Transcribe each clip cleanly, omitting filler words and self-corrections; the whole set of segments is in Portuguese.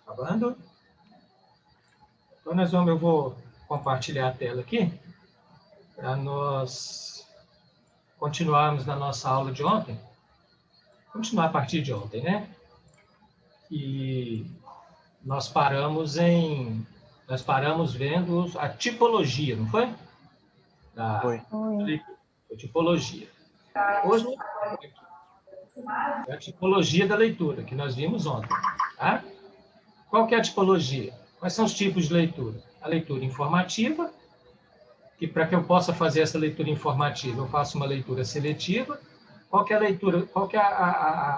Acabando. Então, eu vou compartilhar a tela aqui para nós continuarmos na nossa aula de ontem. Continuar a partir de ontem, né? E nós paramos vendo a tipologia, não foi? Foi. A tipologia. Hoje é a tipologia da leitura, que nós vimos ontem. Tá? Qual que é a tipologia? Quais são os tipos de leitura? A leitura informativa, que para que eu possa fazer essa leitura informativa, eu faço uma leitura seletiva. Qual que é a leitura? Qual que é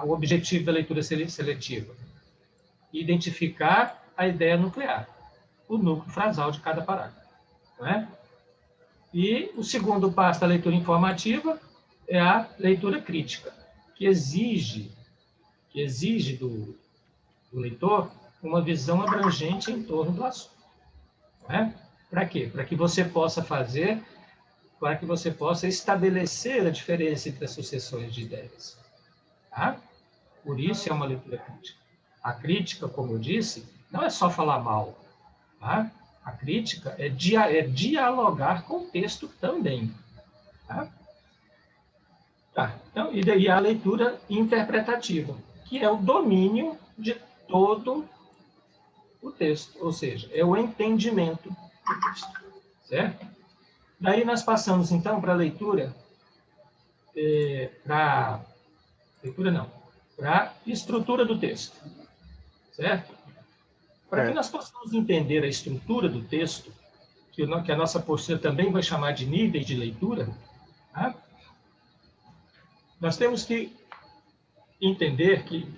o objetivo da leitura seletiva? Identificar a ideia nuclear, o núcleo frasal de cada parágrafo. Não é? E o segundo passo da leitura informativa é a leitura crítica, que exige do leitor uma visão abrangente em torno do assunto. Não é? Para quê? Para que você possa estabelecer a diferença entre as sucessões de ideias. Tá? Por isso é uma leitura crítica. A crítica, como eu disse, não é só falar mal. Tá? A crítica é dialogar com o texto também. Tá? Tá. Então, e daí a leitura interpretativa, que é o domínio de todo o texto, ou seja, é o entendimento do texto. Certo? Daí nós passamos, então, para a leitura, para a estrutura do texto. Certo? Para que nós possamos entender a estrutura do texto, que a nossa postura também vai chamar de níveis de leitura, tá? Nós temos que entender que,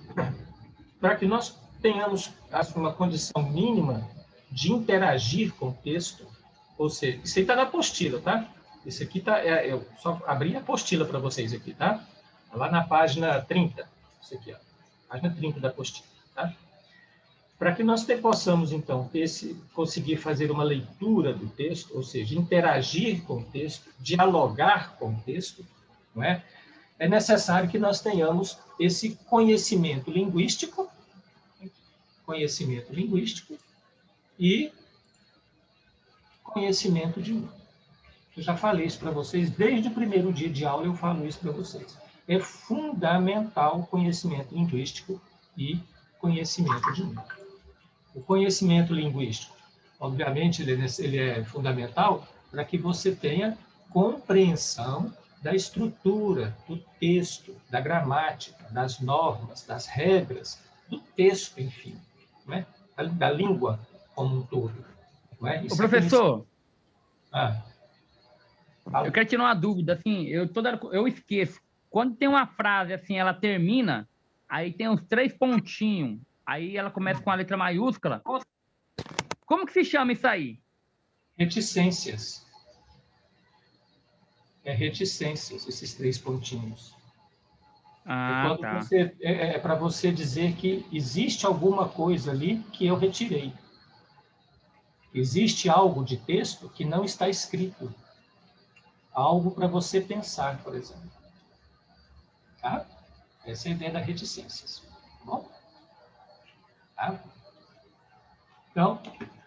para que nós tenhamos uma condição mínima de interagir com o texto, ou seja, isso aí está na apostila, tá? Isso aqui está, eu só abri a apostila para vocês aqui, tá? Lá na página 30, isso aqui, ó, página 30 da apostila, tá? Para que nós possamos, então, conseguir fazer uma leitura do texto, ou seja, interagir com o texto, dialogar com o texto, não é? É necessário que nós tenhamos esse conhecimento linguístico e conhecimento de mundo. Eu já falei isso para vocês, desde o primeiro dia de aula eu falo isso para vocês. É fundamental o conhecimento linguístico e conhecimento de mundo. O conhecimento linguístico, obviamente, ele é fundamental para que você tenha compreensão da estrutura, do texto, da gramática, das normas, das regras, do texto, enfim, não é? Da língua como um todo. Não é? Ô, professor, eu quero tirar uma dúvida, assim, eu esqueço. Quando tem uma frase, assim, ela termina, aí tem uns 3 pontinhos, aí ela começa com a letra maiúscula. Como que se chama isso aí? Reticências. Reticências, esses 3 pontinhos. Ah, tá. É para você dizer que existe alguma coisa ali que eu retirei. Existe algo de texto que não está escrito. Algo para você pensar, por exemplo. Tá? Essa é a ideia da reticências. Tá bom? Tá? Então,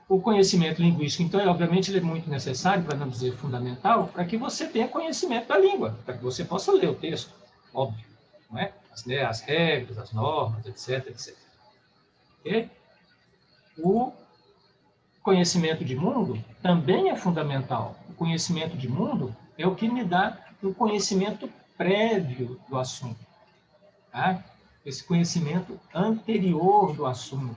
o conhecimento linguístico, então, obviamente, ele é muito necessário, para não dizer fundamental, para que você tenha conhecimento da língua, para que você possa ler o texto, óbvio, não é? As regras, as normas, etc, etc. Okay? O conhecimento de mundo também é fundamental. O conhecimento de mundo é o que me dá um conhecimento prévio do assunto, tá? Esse conhecimento anterior do assunto,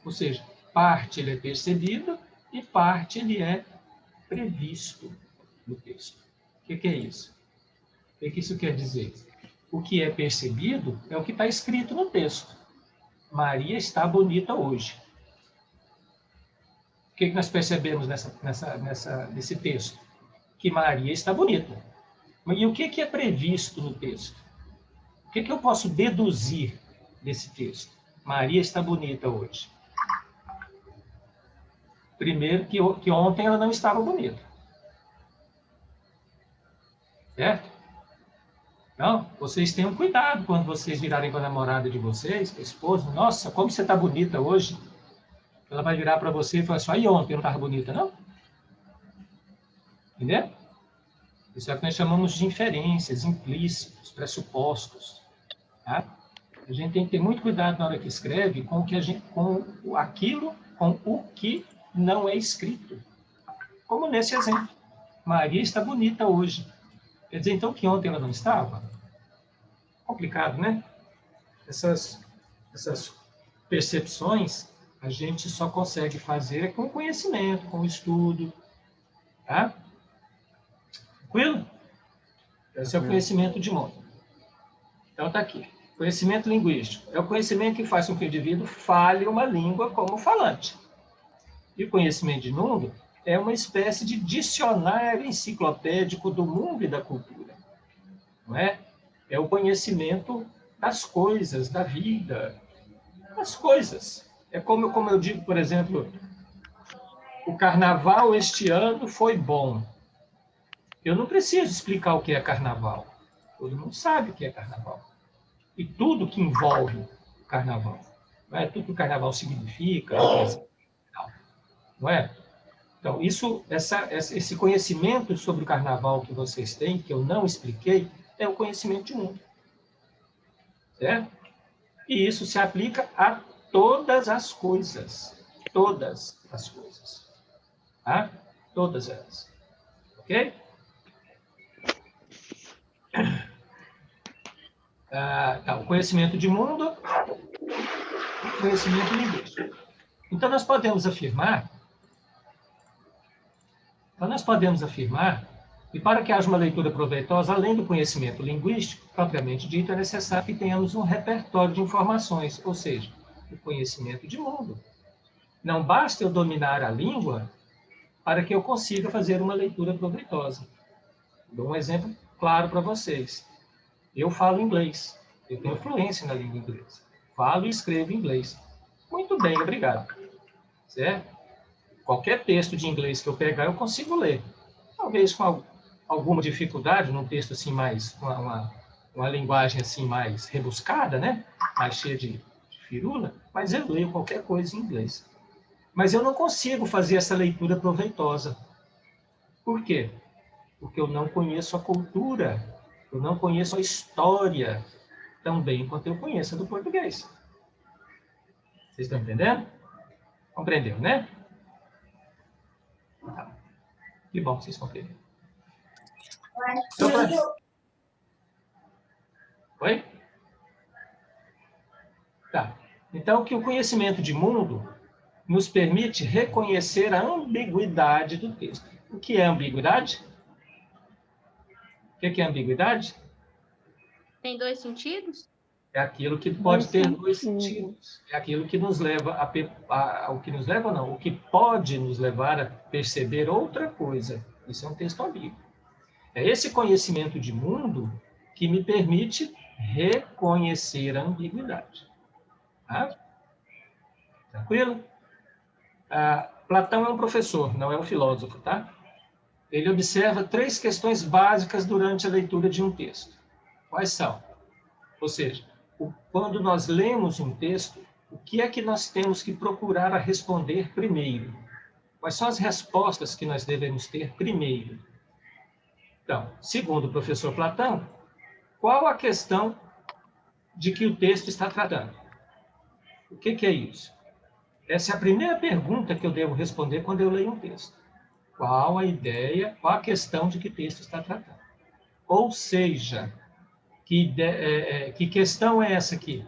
ou seja, parte ele é percebido e parte ele é previsto no texto. O que é isso? O que isso quer dizer? O que é percebido é o que está escrito no texto. Maria está bonita hoje. O que nós percebemos nesse texto? Que Maria está bonita. E o que é previsto no texto? O que eu posso deduzir desse texto? Maria está bonita hoje. Primeiro, que ontem ela não estava bonita. Certo? Então, vocês tenham cuidado quando vocês virarem com a namorada de vocês, com a esposa. Nossa, como você está bonita hoje. Ela vai virar para você e falar assim, aí ontem não estava bonita, não? Entendeu? Isso é o que nós chamamos de inferências, implícitos, pressupostos. Tá? A gente tem que ter muito cuidado na hora que escreve com o que não é escrito. Como nesse exemplo. Maria está bonita hoje. Quer dizer, então, que ontem ela não estava? Complicado, né? Essas percepções a gente só consegue fazer com conhecimento, com estudo. Tá? Tranquilo? Esse é o conhecimento de mundo. Então, está aqui. Conhecimento linguístico. É o conhecimento que faz com que o indivíduo fale uma língua como falante. E o conhecimento de mundo é uma espécie de dicionário enciclopédico do mundo e da cultura. Não é? É o conhecimento das coisas, da vida, das coisas. É como eu digo, por exemplo, o carnaval este ano foi bom. Eu não preciso explicar o que é carnaval. Todo mundo sabe o que é carnaval. E tudo que envolve o carnaval. Não é? Tudo que o carnaval significa, não é? Então, esse conhecimento sobre o carnaval que vocês têm, que eu não expliquei, é o conhecimento de mundo. Certo? E isso se aplica a todas as coisas. Todas as coisas. Tá? Todas elas. Ok? Tá, o conhecimento de mundo, o conhecimento linguístico. Então, nós podemos afirmar que para que haja uma leitura proveitosa, além do conhecimento linguístico, propriamente dito, é necessário que tenhamos um repertório de informações, ou seja, o conhecimento de mundo. Não basta eu dominar a língua para que eu consiga fazer uma leitura proveitosa. Dou um exemplo claro para vocês. Eu falo inglês, eu tenho fluência na língua inglesa. Falo e escrevo inglês. Muito bem, obrigado. Certo? Qualquer texto de inglês que eu pegar, eu consigo ler. Talvez com alguma dificuldade, num texto assim mais, uma linguagem assim mais rebuscada, né? Mais cheia de firula, mas eu leio qualquer coisa em inglês. Mas eu não consigo fazer essa leitura proveitosa. Por quê? Porque eu não conheço a cultura, eu não conheço a história tão bem quanto eu conheço a do português. Vocês estão entendendo? Compreendeu, né? Tá. Que bom que vocês compreenderam. Então, Oi? Tá. Então, que o conhecimento de mundo nos permite reconhecer a ambiguidade do texto. O que é ambiguidade? O que é ambiguidade? Tem dois sentidos? É aquilo que pode ter dois sentidos. É aquilo que nos leva o que nos leva não, o que pode nos levar a perceber outra coisa. Isso é um texto ambíguo. É esse conhecimento de mundo que me permite reconhecer a ambiguidade. Tá? Tranquilo? Platão é um professor, não é um filósofo, tá? Ele observa 3 questões básicas durante a leitura de um texto. Quais são? Ou seja, quando nós lemos um texto, o que é que nós temos que procurar a responder primeiro? Quais são as respostas que nós devemos ter primeiro? Então, segundo o professor Platão, qual a questão de que o texto está tratando? O que é isso? Essa é a primeira pergunta que eu devo responder quando eu leio um texto. Qual a ideia, qual a questão de que texto está tratando? Ou seja, que questão é essa aqui?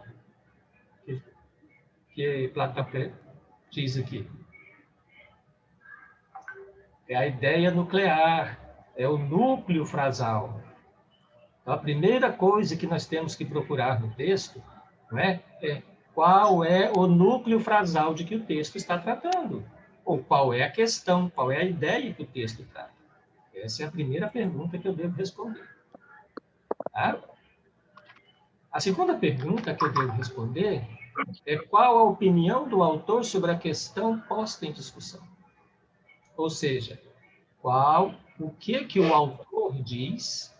Que Platão diz aqui. É a ideia nuclear, é o núcleo frasal. Então, a primeira coisa que nós temos que procurar no texto, não é qual é o núcleo frasal de que o texto está tratando. Ou qual é a questão, qual é a ideia que o texto trata. Essa é a primeira pergunta que eu devo responder. Tá? A segunda pergunta que eu devo responder é qual a opinião do autor sobre a questão posta em discussão. Ou seja, o que o autor diz,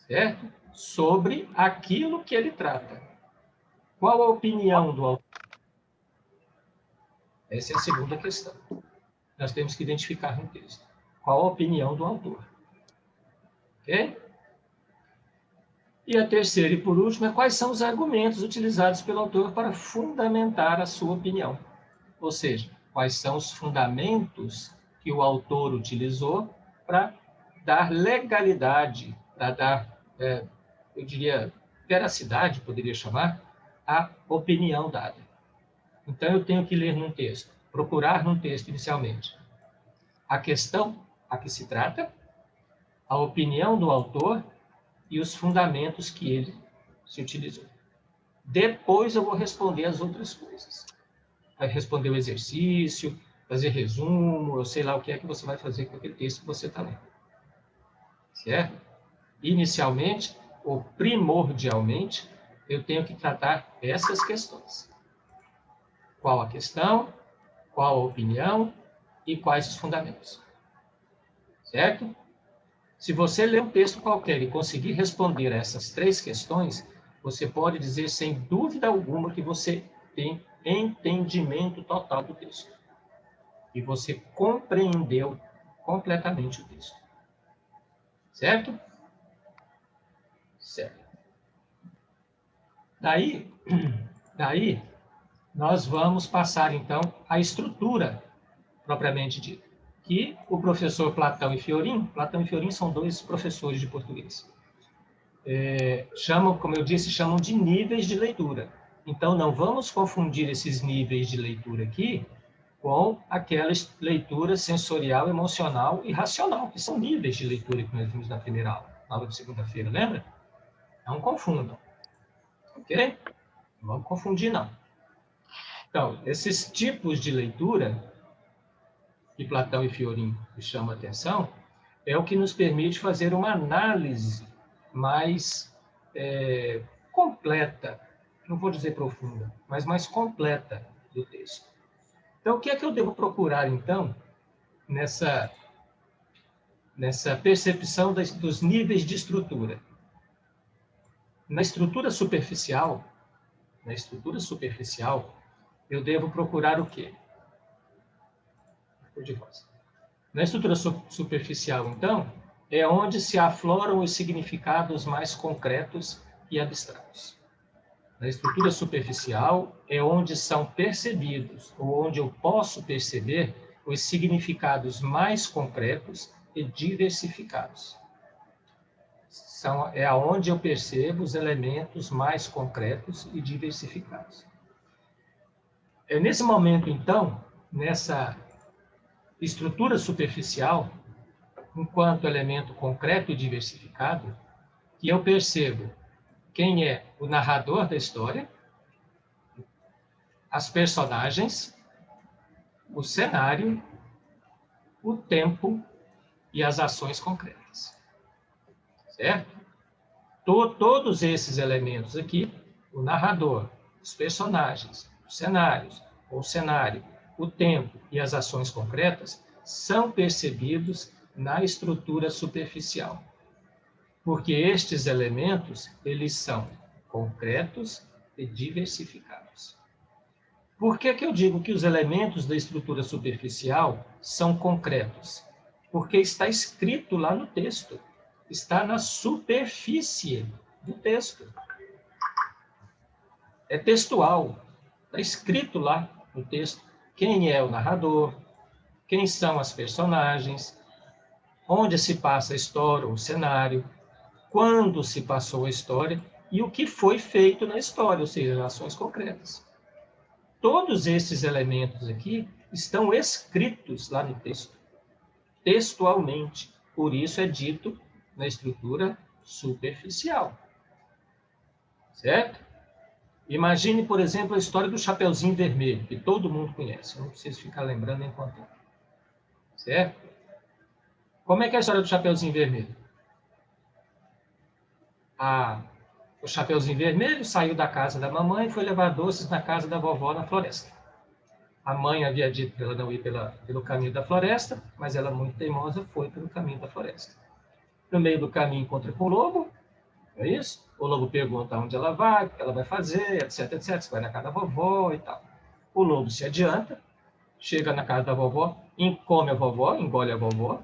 certo? Sobre aquilo que ele trata. Qual a opinião do autor? Essa é a segunda questão. Nós temos que identificar no texto. Qual a opinião do autor? Ok? E a terceira e por último é quais são os argumentos utilizados pelo autor para fundamentar a sua opinião. Ou seja, quais são os fundamentos que o autor utilizou para dar legalidade, para dar, eu diria, veracidade, poderia chamar, à opinião dada. Então, eu tenho que ler num texto, procurar num texto inicialmente a questão a que se trata, a opinião do autor e os fundamentos que ele se utilizou. Depois eu vou responder as outras coisas. Vai responder o exercício, fazer resumo, eu sei lá o que é que você vai fazer com aquele texto que você está lendo. Certo? Inicialmente, ou primordialmente, eu tenho que tratar essas questões. Qual a questão, qual a opinião e quais os fundamentos. Certo? Se você ler um texto qualquer e conseguir responder a essas três questões, você pode dizer sem dúvida alguma que você tem entendimento total do texto. E você compreendeu completamente o texto. Certo? Certo. Daí, nós vamos passar, então, à estrutura propriamente dita, que o professor Platão e Fiorin são dois professores de português, chamam, como eu disse, chamam de níveis de leitura. Então, não vamos confundir esses níveis de leitura aqui com aquela leitura sensorial, emocional e racional, que são níveis de leitura que nós vimos na primeira aula, na aula de segunda-feira, lembra? Não confundam. Ok? Não vamos confundir, não. Então, esses tipos de leitura que Platão e Fiorin chamam a atenção é o que nos permite fazer uma análise mais completa, não vou dizer profunda, mas mais completa do texto. Então, o que é que eu devo procurar, então, nessa percepção dos níveis de estrutura? Na estrutura superficial, eu devo procurar o quê? Na estrutura superficial, então, é onde se afloram os significados mais concretos e abstratos. Na estrutura superficial é onde são percebidos, ou onde eu posso perceber, os significados mais concretos e diversificados. É aonde eu percebo os elementos mais concretos e diversificados. É nesse momento, então, nessa estrutura superficial, enquanto elemento concreto e diversificado, que eu percebo quem é o narrador da história, as personagens, o cenário, o tempo e as ações concretas. Certo? Todos esses elementos aqui, o narrador, os personagens, os cenários, ou o cenário, o tempo e as ações concretas, são percebidos na estrutura superficial. Porque estes elementos, eles são concretos e diversificados. Por que eu digo que os elementos da estrutura superficial são concretos? Porque está escrito lá no texto. Está na superfície do texto. É textual. Está escrito lá no texto quem é o narrador, quem são as personagens, onde se passa a história, o cenário, quando se passou a história e o que foi feito na história, ou seja, ações concretas. Todos esses elementos aqui estão escritos lá no texto, textualmente. Por isso é dito na estrutura superficial. Certo? Imagine, por exemplo, a história do Chapeuzinho Vermelho, que todo mundo conhece. Eu não preciso ficar lembrando nem contando. Certo? Como é que é a história do Chapeuzinho Vermelho? O Chapeuzinho Vermelho saiu da casa da mamãe e foi levar doces na casa da vovó na floresta. A mãe havia dito para ela não ir pelo caminho da floresta, mas ela, muito teimosa, foi pelo caminho da floresta. No meio do caminho encontra com o lobo, não é isso? O lobo pergunta onde ela vai, o que ela vai fazer, etc, etc. Se vai na casa da vovó e tal. O lobo se adianta chega na casa da vovó, come a vovó, engole a vovó,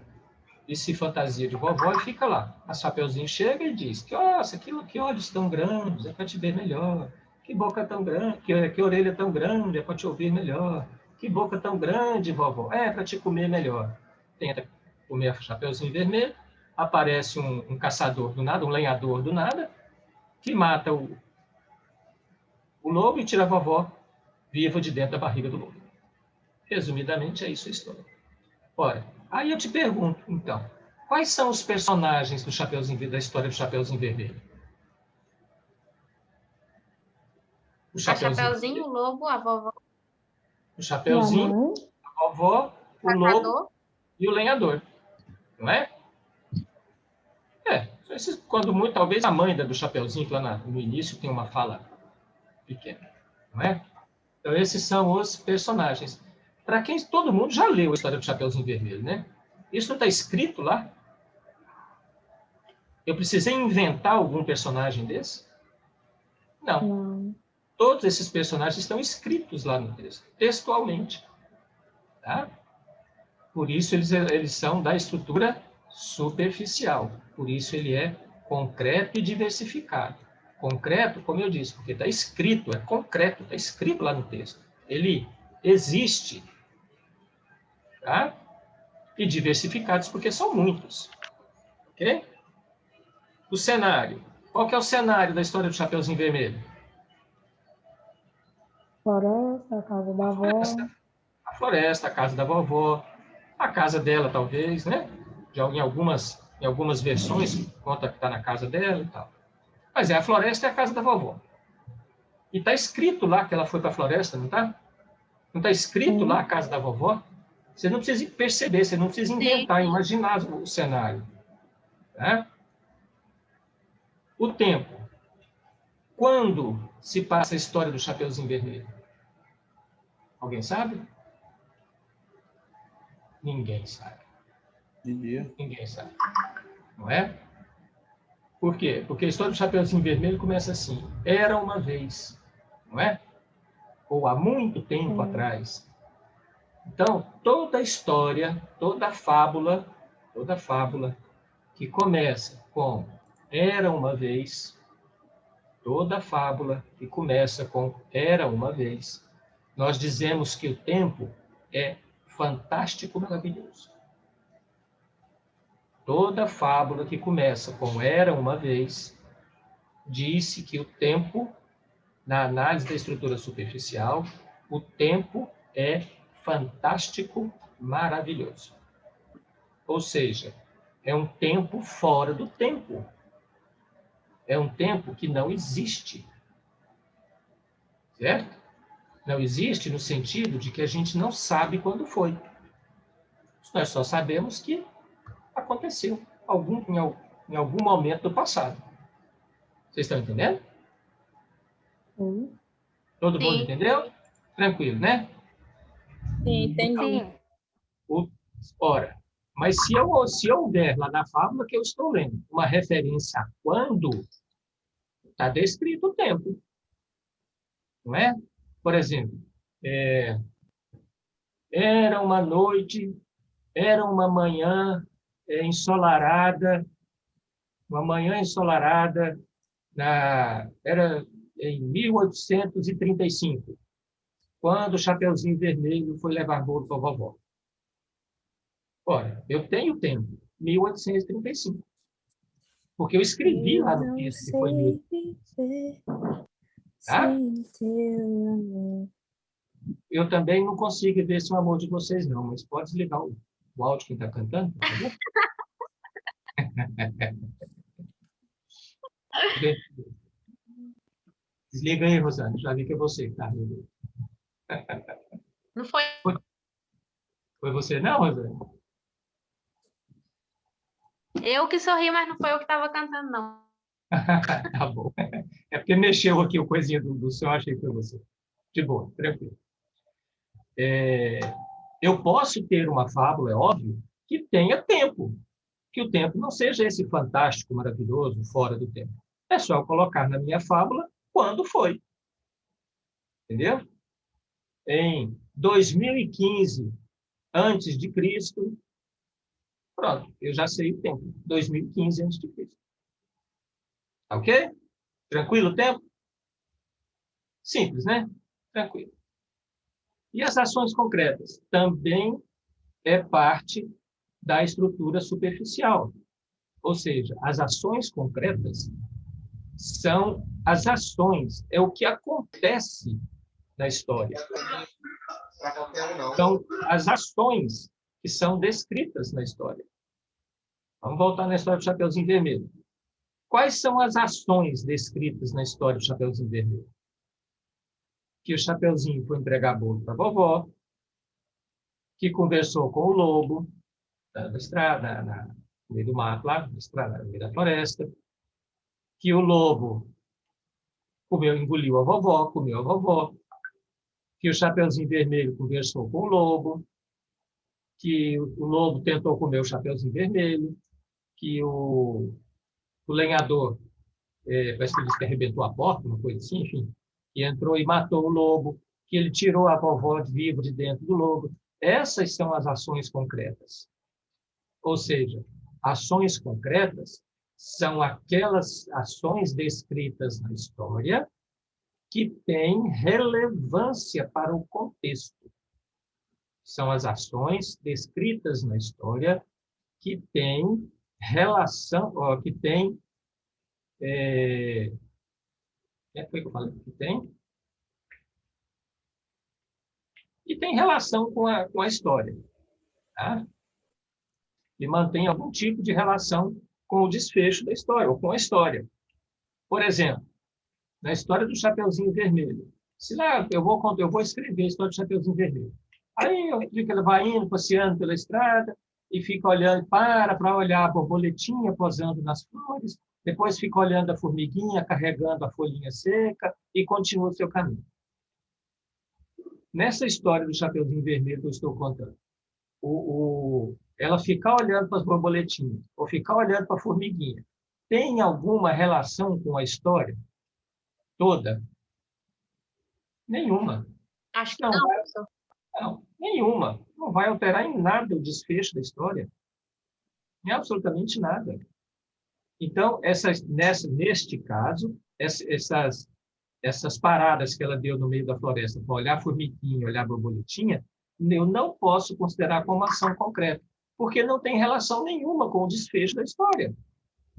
e se fantasia de vovó e fica lá. A Chapeuzinho chega e diz, nossa, que olhos tão grandes, é para te ver melhor. Que boca tão grande, que orelha tão grande, é para te ouvir melhor. Que boca tão grande, vovó, é para te comer melhor. Tenta comer a Chapeuzinho Vermelho, aparece um caçador do nada, um lenhador do nada, que mata o lobo e tira a vovó viva de dentro da barriga do lobo. Resumidamente, é isso a história. Ora, aí eu te pergunto, então, quais são os personagens do da história do Chapeuzinho Vermelho? O A Chapeuzinho, o lobo, a vovó, o Chapeuzinho, a vovó, o lobo caçador. e o lenhador. Não é? Quando muito, talvez a mãe do Chapeuzinho, que lá no início tem uma fala pequena. Não é? Então, esses são os personagens. Para quem todo mundo já leu a história do Chapeuzinho Vermelho, né? Isso não está escrito lá? Eu precisei inventar algum personagem desse? Não. Todos esses personagens estão escritos lá no texto, textualmente. Tá? Por isso, eles são da estrutura superficial. Por isso, ele é concreto e diversificado. Concreto, como eu disse, porque está escrito, é concreto, está escrito lá no texto. Ele existe. Tá? E diversificados, porque são muitos. Ok? O cenário. Qual que é o cenário da história do Chapeuzinho Vermelho? Floresta, a casa da avó. A floresta, a casa da vovó, a casa dela, talvez, né? Já em algumas versões, conta que está na casa dela e tal. Mas a floresta é a casa da vovó. E está escrito lá que ela foi para a floresta, não está? Não está escrito lá a casa da vovó? Você não precisa perceber, você não precisa inventar, imaginar o cenário. Tá? O tempo. Quando se passa a história do Chapeuzinho Vermelho? Alguém sabe? Ninguém sabe. Ninguém sabe. Não é? Por quê? Porque a história do Chapeuzinho Vermelho começa assim. Era uma vez. Não é? Ou há muito tempo atrás. Então, toda a história, toda a fábula que começa com era uma vez, toda a fábula que começa com era uma vez, nós dizemos que o tempo é fantástico, maravilhoso. Toda fábula que começa com era uma vez, disse que o tempo, na análise da estrutura superficial, o tempo é fantástico, maravilhoso. Ou seja, é um tempo fora do tempo. É um tempo que não existe. Certo? Não existe no sentido de que a gente não sabe quando foi. Nós só sabemos que aconteceu em algum momento do passado. Vocês estão entendendo? Todo mundo entendeu? Tranquilo, né? Sim, entendi. Ora, mas se houver lá na fábula que eu estou lendo uma referência a quando, está descrito o tempo. Não é? Por exemplo, era uma noite, era uma manhã ensolarada, era em 1835, quando o Chapeuzinho Vermelho foi levar bolo para a vovó. Ora, eu tenho tempo, 1835. Porque eu escrevi lá no texto que foi 1835. Tá? Eu também não consigo ver esse amor de vocês, não, mas pode desligar o áudio quem está cantando, por favor? Desliga aí, Rosane, já vi que é você que está. Não foi. Foi você, não, Rosane? Eu que sorri, mas não foi eu que estava cantando, não. Tá bom. É porque mexeu aqui o coisinha do senhor, achei que foi você. De boa, tranquilo. Eu posso ter uma fábula, é óbvio, que tenha tempo. Que o tempo não seja esse fantástico, maravilhoso, fora do tempo. É só eu colocar na minha fábula quando foi. Entendeu? Em 2015 antes de Cristo, pronto, eu já sei o tempo. 2015 antes de Cristo. Ok? Tranquilo o tempo? Simples, né? Tranquilo. E as ações concretas? Também é parte da estrutura superficial. Ou seja, as ações concretas são as ações, é o que acontece na história. São as ações que são descritas na história. Vamos voltar na história do Chapeuzinho Vermelho. Quais são as ações descritas na história do Chapeuzinho Vermelho? Que o Chapeuzinho foi entregar bolo para a vovó, que conversou com o lobo na estrada, no meio do mato, lá, na estrada, no meio da floresta, que o lobo engoliu a vovó, comeu a vovó, que o Chapeuzinho Vermelho conversou com o lobo, que o lobo tentou comer o Chapeuzinho Vermelho, que o lenhador, parece que ele disse que arrebentou a porta, uma coisa assim, enfim, que entrou e matou o lobo, que ele tirou a vovó viva de dentro do lobo. Essas são as ações concretas. Ou seja, ações concretas são aquelas ações descritas na história que têm relevância para o contexto. São as ações descritas na história que têm relação, que têm... foi que eu falei que tem? E tem relação com a história. Tá? E mantém algum tipo de relação com o desfecho da história, ou com a história. Por exemplo, na história do Chapeuzinho Vermelho. Se lá eu vou escrever a história do Chapeuzinho Vermelho. Aí ele vai indo, passeando pela estrada, e fica olhando, para olhar a borboletinha posando nas flores, depois fica olhando a formiguinha carregando a folhinha seca, e continua o seu caminho. Nessa história do Chapeuzinho Vermelho que eu estou contando, ela ficar olhando para as borboletinhas, ou ficar olhando para a formiguinha, tem alguma relação com a história toda? Nenhuma. Acho que Não, não, vai, professor. não, nenhuma. Não vai alterar em nada o desfecho da história. Em absolutamente nada. Então, neste caso, essas paradas que ela deu no meio da floresta para olhar a formiguinha, olhar a borboletinha, eu não posso considerar como ação concreta, porque não tem relação nenhuma com o desfecho da história,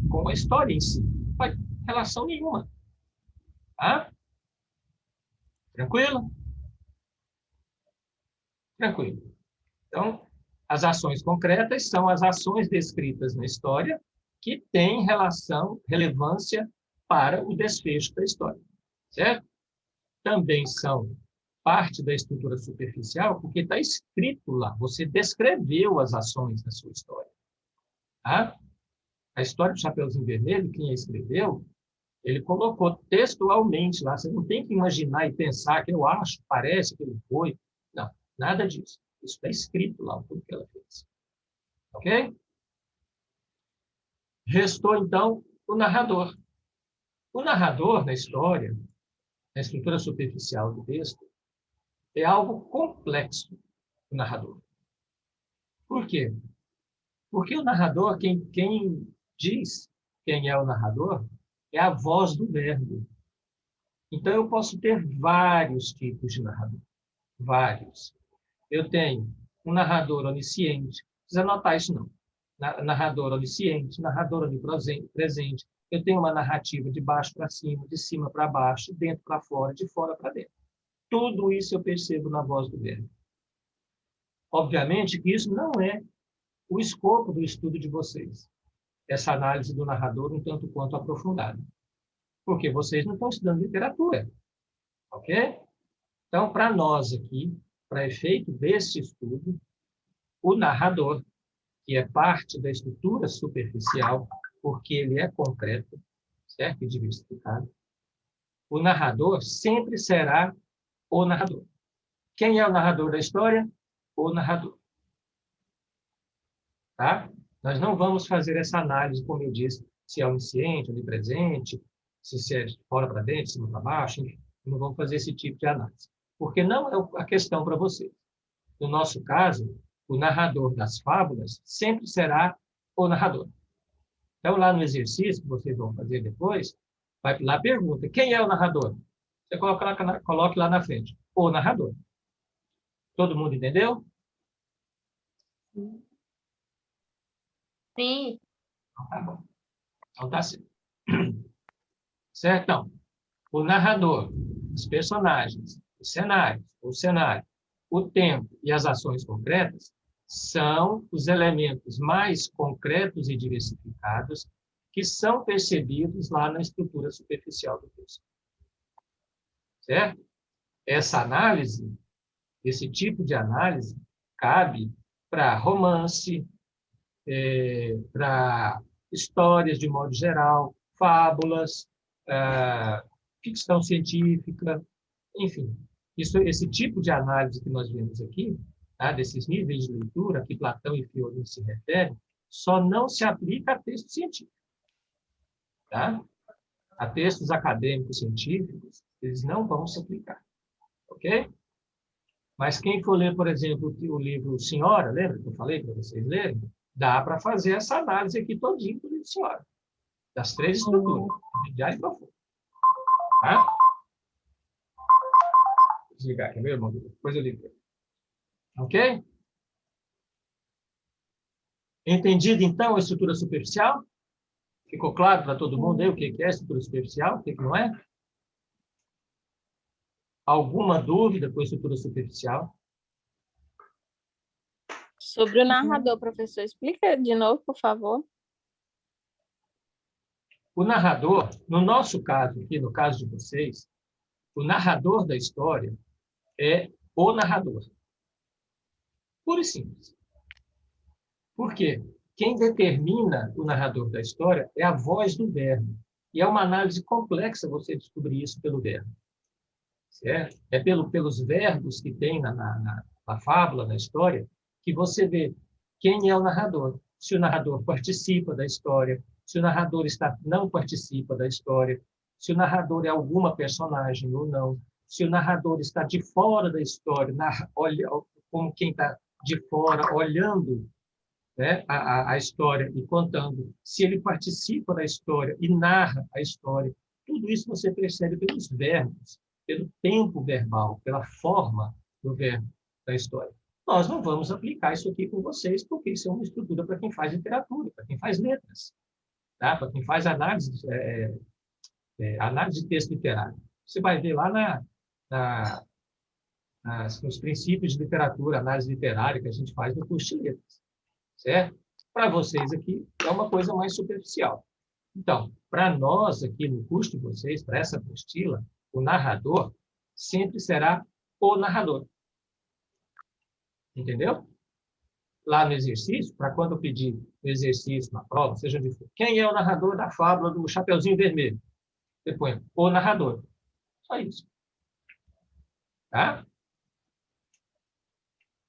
com a história em si. Não faz relação nenhuma. Tá? Tranquilo? Tranquilo. Então, as ações concretas são as ações descritas na história que têm relevância para o desfecho da história. Certo? Também são parte da estrutura superficial, porque está escrito lá, você descreveu as ações da sua história. Tá? A história do Chapeuzinho Vermelho, quem a escreveu, ele colocou textualmente lá, você não tem que imaginar e pensar que eu acho, parece que ele foi. Não, nada disso. Isso está escrito lá, tudo que ela fez. Ok? Restou, então, o narrador. O narrador, na história, na estrutura superficial do texto, é algo complexo, o narrador. Por quê? Porque o narrador, quem diz quem é o narrador, é a voz do verbo. Então, eu posso ter vários tipos de narrador. Vários. Eu tenho um narrador onisciente. Não precisa anotar isso, não. Narrador onisciente, narrador onipresente. Eu tenho uma narrativa de baixo para cima, de cima para baixo, de dentro para fora, de fora para dentro. Tudo isso eu percebo na voz do verbo. Obviamente que isso não é o escopo do estudo de vocês. Essa análise do narrador um tanto quanto aprofundada. Porque vocês não estão estudando literatura. Ok? Então, para nós aqui, para efeito desse estudo, o narrador, que é parte da estrutura superficial, porque ele é concreto, certo? E diversificado, o narrador sempre será o narrador. Quem é o narrador da história? O narrador. Tá? Nós não vamos fazer essa análise, como eu disse, se é onisciente, onipresente, se é de fora para dentro, de cima para baixo, enfim. Não vamos fazer esse tipo de análise. porque não é a questão para vocês. No nosso caso, o narrador das fábulas sempre será o narrador. Então, lá no exercício que vocês vão fazer depois, vai lá e pergunta, quem é o narrador? Você coloque lá na frente, o narrador. Todo mundo entendeu? Sim. Então, tá bom. Então, tá certo. Certo? Então, o narrador, os personagens, os cenários, o cenário, o tempo e as ações concretas são os elementos mais concretos e diversificados que são percebidos lá na estrutura superficial do texto. Certo? Essa análise, esse tipo de análise, cabe para romance, para histórias de modo geral, fábulas, ficção científica, enfim. Esse tipo de análise que nós vemos aqui, tá, desses níveis de leitura que Platão e Fiorin se referem, só não se aplica a texto científico. Tá? A textos acadêmicos científicos, eles não vão se aplicar. Ok? Mas quem for ler, por exemplo, o livro Senhora, lembra que eu falei para vocês lerem? Dá para fazer essa análise aqui todinho do livro Senhora. Das 3 estruturas, intermediário e profundo. Tá? Vou desligar aqui, meu irmão. Depois eu ligo. Ok? Entendido, então, a estrutura superficial? Ficou claro para todo mundo aí o que é estrutura superficial, o que não é? Alguma dúvida com a estrutura superficial? Sobre o narrador, professor, explica de novo, por favor. O narrador, no nosso caso aqui, no caso de vocês, o narrador da história é o narrador. Puro e simples. Por quê? Quem determina o narrador da história é a voz do verbo. E é uma análise complexa você descobrir isso pelo verbo. Certo? É pelos verbos que tem na fábula, na história, que você vê quem é o narrador. Se o narrador participa da história, se o narrador não participa da história, se o narrador é alguma personagem ou não, se o narrador está de fora da história, olha como quem está de fora, olhando, né, a história e contando, se ele participa da história e narra a história. Tudo isso você percebe pelos verbos, pelo tempo verbal, pela forma do verbo da história. Nós não vamos aplicar isso aqui com vocês, porque isso é uma estrutura para quem faz literatura, para quem faz letras, tá? Para quem faz análise de texto literário. Você vai ver lá nos princípios de literatura, análise literária, que a gente faz no curso de letras. Certo? Para vocês aqui, é uma coisa mais superficial. Então, para nós aqui no curso de vocês, para essa apostila, o narrador sempre será o narrador. Entendeu? Lá no exercício, para quando eu pedir o exercício na prova, seja onde for, quem é o narrador da fábula do Chapeuzinho Vermelho? Você põe o narrador. Só isso. Tá?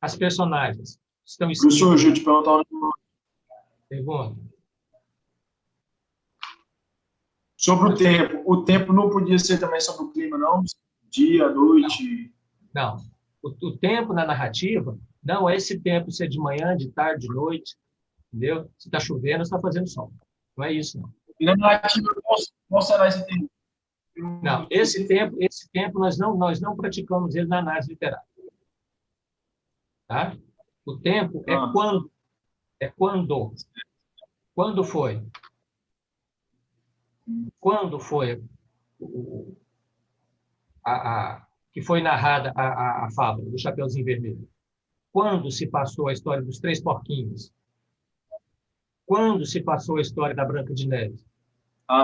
As personagens estão escritas... Professor, deixa eu te perguntar uma pergunta. Sobre o tempo. O tempo não podia ser também sobre o clima, não? Dia, noite... Não. O tempo na narrativa não é esse tempo ser de manhã, de tarde, de noite, entendeu? Se está chovendo, está fazendo sol. Não é isso, não. E na narrativa, qual será esse tempo? Não, esse tempo nós não praticamos ele na análise literária. Tá? O tempo é quando. É quando. Quando foi? Quando foi que foi narrada a fábula do Chapeuzinho Vermelho? Quando se passou a história dos 3 porquinhos? Quando se passou a história da Branca de Neve?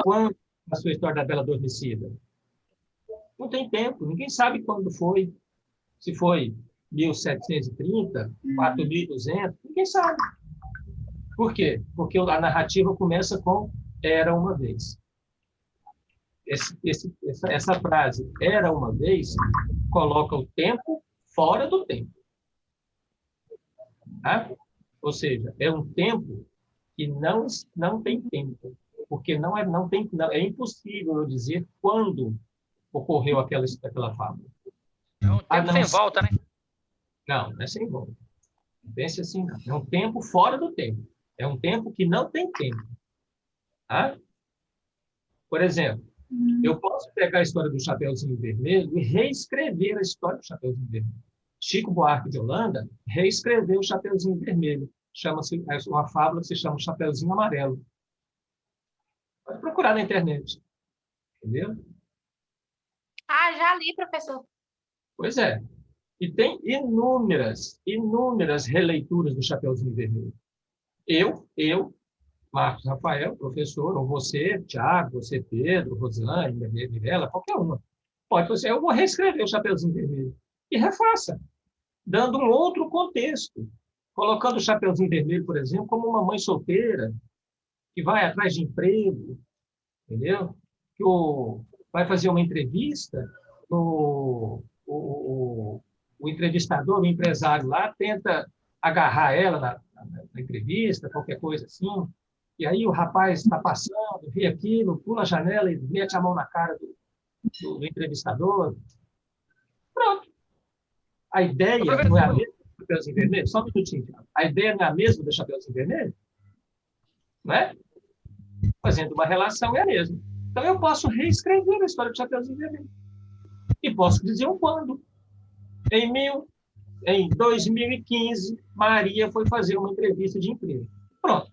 Quando passou a história da Bela Adormecida? Não tem tempo, ninguém sabe quando foi. Se foi 1730, 4200, ninguém sabe. Por quê? Porque a narrativa começa com era uma vez. Essa frase, era uma vez, coloca o tempo fora do tempo. Tá? Ou seja, é um tempo que não tem tempo, porque é impossível eu dizer quando ocorreu aquela fábula. É um Ah, tempo não, sem volta, né? não é sem volta. Não pense assim, não. É um tempo fora do tempo. É um tempo que não tem tempo. Tá? Por exemplo, eu posso pegar a história do Chapeuzinho Vermelho e reescrever a história do Chapeuzinho Vermelho. Chico Buarque de Holanda reescreveu o Chapeuzinho Vermelho. Chama-se uma fábula que se chama Chapeuzinho Amarelo. Pode procurar na internet. Entendeu? Ah, já li, professor. Pois é. E tem inúmeras releituras do Chapeuzinho Vermelho. Eu, Marcos Rafael, professor, ou você, Tiago, você, Pedro, Rosane, Mirella, qualquer uma. Pode fazer, eu vou reescrever o Chapeuzinho Vermelho. E refaça, dando um outro contexto. Colocando o Chapeuzinho Vermelho, por exemplo, como uma mãe solteira, que vai atrás de emprego, entendeu? Vai fazer uma entrevista, o entrevistador, o empresário lá, tenta agarrar ela na entrevista, qualquer coisa assim, e aí o rapaz está passando, vê aquilo, pula a janela e mete a mão na cara do entrevistador. Pronto. A ideia não é a mesma do Chapeuzinho Vermelho? Só um minutinho. A ideia não é a mesma do Chapeuzinho Vermelho? Não é? Fazendo uma relação é a mesma. Então, eu posso reescrever a história do Chapeuzinho Vermelho. E posso dizer um quando. Em 2015, Maria foi fazer uma entrevista de emprego. Pronto.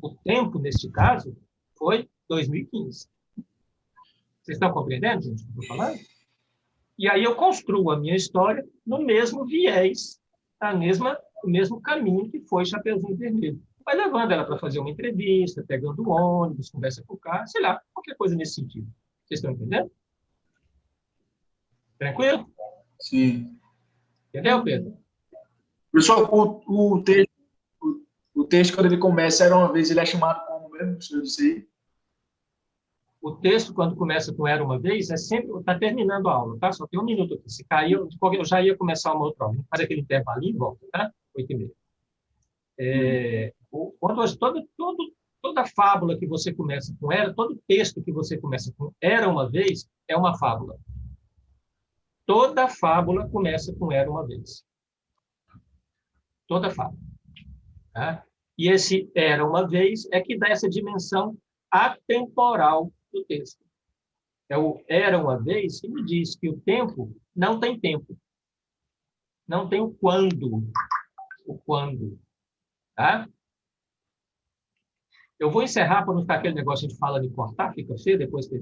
O tempo, neste caso, foi 2015. Vocês estão compreendendo, gente, o que eu estou falando? E aí eu construo a minha história no mesmo viés, o mesmo caminho que foi Chapeuzinho Vermelho. Vai levando ela para fazer uma entrevista, pegando o ônibus, conversa com o carro, sei lá, qualquer coisa nesse sentido. Vocês estão entendendo? Tranquilo? Sim. Entendeu, Pedro? Pessoal, o texto, quando ele começa, era uma vez, ele é chamado como mesmo, o senhor disse aí? O texto, quando começa com Era uma Vez, é sempre... Está terminando a aula, tá? Só tem um minuto aqui. Se cair, eu já ia começar uma outra aula. Faz aquele intervalinho e volta, tá? 8h30. Toda fábula que você começa com Era, todo texto que você começa com Era uma Vez, é uma fábula. Toda fábula começa com Era uma Vez. Toda fábula. Tá? E esse Era uma Vez é que dá essa dimensão atemporal do texto. É o Era uma Vez que me diz que o tempo não tem tempo. Não tem o quando. O quando. Tá? Eu vou encerrar para não ficar aquele negócio de fala de cortar, fica feio depois que